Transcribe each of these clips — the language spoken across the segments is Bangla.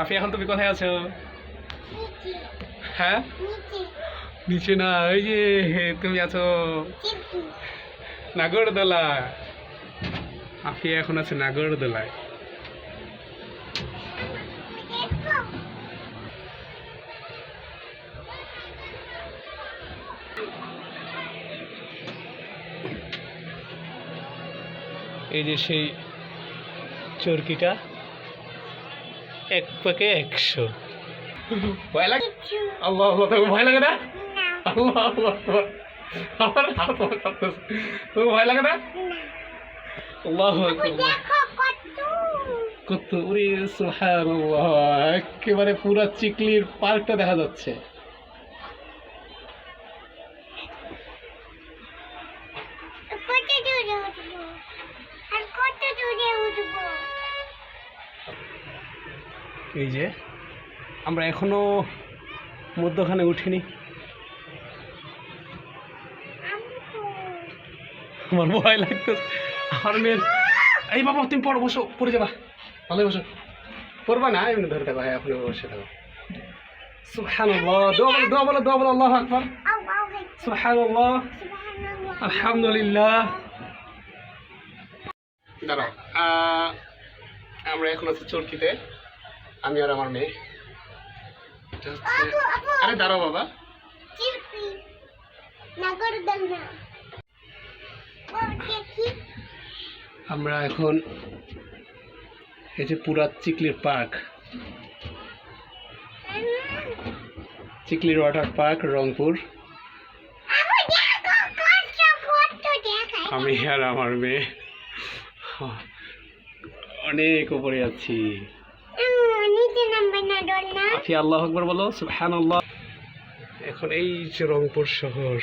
আফি এখন তুমি কোথায় আছো? হ্যাঁ, নিচে না, ওই যে তুমি আছো নাগরদোলা। আফি এখন আছে নাগরদোলায়। এই যে সেই চরকিটা, এক পাকে 100। ভয় লাগে? আল্লাহ আল্লাহ, তোকে ভয় লাগে না? আল্লাহ আল্লাহ, আমার হাত কাঁপতেছে। তোকে ভয় লাগে না? আল্লাহু আকবার, কত উরে, সুবহানাল্লাহ, একেবারে পুরা চিকলির পার্কটা দেখা যাচ্ছে। এই যে আমরা এখনো মধ্যখানে উঠিনি। আমার ভয় লাগতেছে। আমার মেয়ের, এই বাবা তুমি পড়ো, বসো, পড়ে যাবা, ভালো বসো, পড়বা না, এমনি ধরে থাকো। হ্যাঁ, আপনি বসে থাকো। সুবহানাল্লাহ, দোয়া বলো, আল্লাহু আকবার, সুবহানাল্লাহ, আলহামদুলিল্লাহ। দাঁড়াও, আমরা এখন আছি চরকিতে, আমি আর আমার মেয়ে। আরে দাঁড়াও বাবা, আমরা এখন এই যে পুরা চিকলির পার্ক, চিকলির ওয়াটার পার্ক, রংপুর। আমি আর আমার মেয়ে অনেক উপরে আছি। আফি আল্লাহু আকবার বলো, সুবহানাল্লাহ। এখন এই যে রংপুর শহর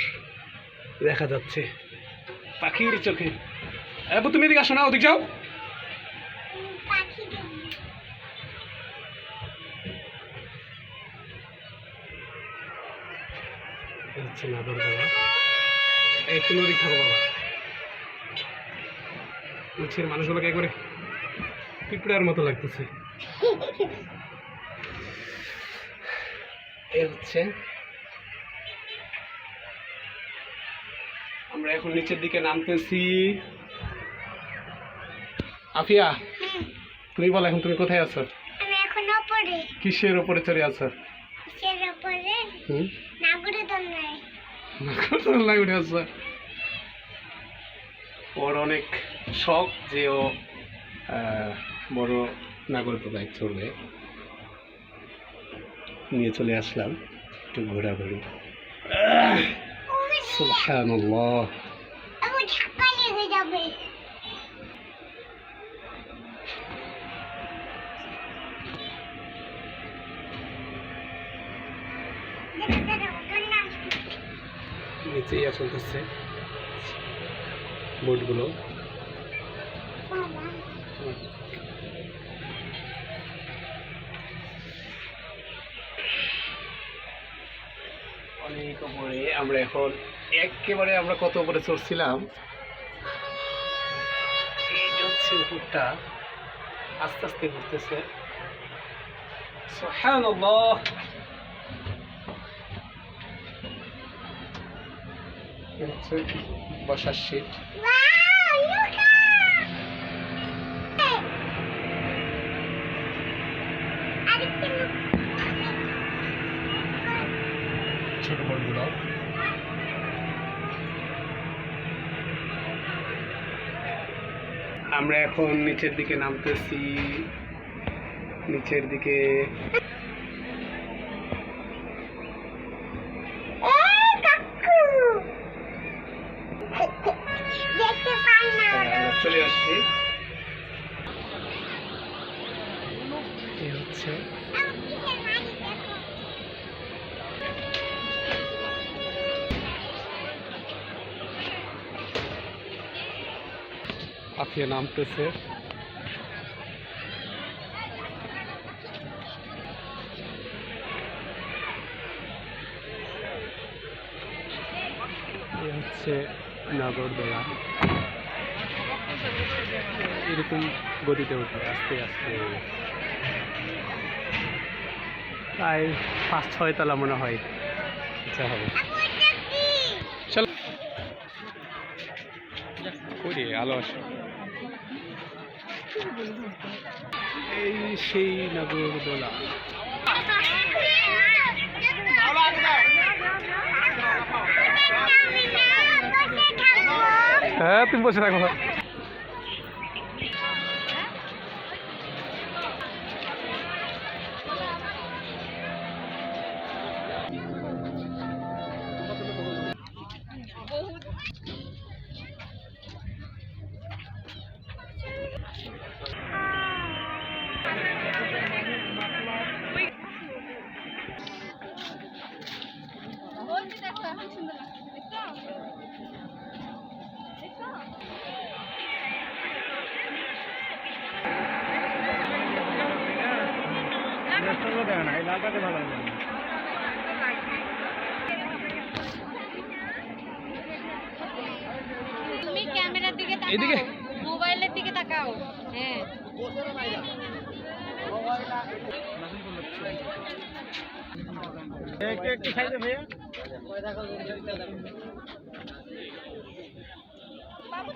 দেখা যাচ্ছে পাখির চোখে। তুমি এদিকে আসো না, ওদিকে যাও। একটু নদী থাকো বাবা, নিচের মানুষগুলোকে একবারে পিঁপড়ার মতো লাগতেছে। এই হচ্ছে, আমরা এখন নিচের দিকে নামতেছি। আফিয়া, তুমি বলো এখন তুমি কোথায় আছো? আমি এখন উপরে। কিসের উপরে চড়ে আছো? কিসের উপরে? নাগরদোলায়। নাগরদোলায় উঠে আছো। ওর অনেক শখ যে ও বড় নাগরদোলায় চড়বে। নিয়ে চলে আসলাম একটু ঘোরাঘুরি। সুবহানাল্লাহ, আমি ধাক্কা লেগে যাবে। নিচে ইয়া চলতেছে বোটগুলো। অনেক উপরে আমরা এখন, একেবারে আমরা কত উপরে চড়ছিলাম। এই হচ্ছে উপরটা, আস্তে আস্তে ঘুরতেছে। সুবহানাল্লাহ, হচ্ছে বসার সিট। ছোট বোটগুলো, আমরা এখন নিচের দিকে নামতেছি। নিচের দিকে চলে আসছি। এই হচ্ছে আফিয়া নামতেছে। এই হচ্ছে নাগরদোলা। এরকম গতিতে উঠে আস্তে আস্তে। প্রায় 5-6 তলা মনে হয় আচ্ছা হবে। চল করি আলো আসে এই সেই নাগরদোলা। হ্যাঁ তুমি বসে থাকো। তুমি ক্যামেরার দিকে এদিকে? তাকাও, মোবাইলের দিকে তাকাও। হ্যাঁ একটু সাইডে ভাইয়া। বাবু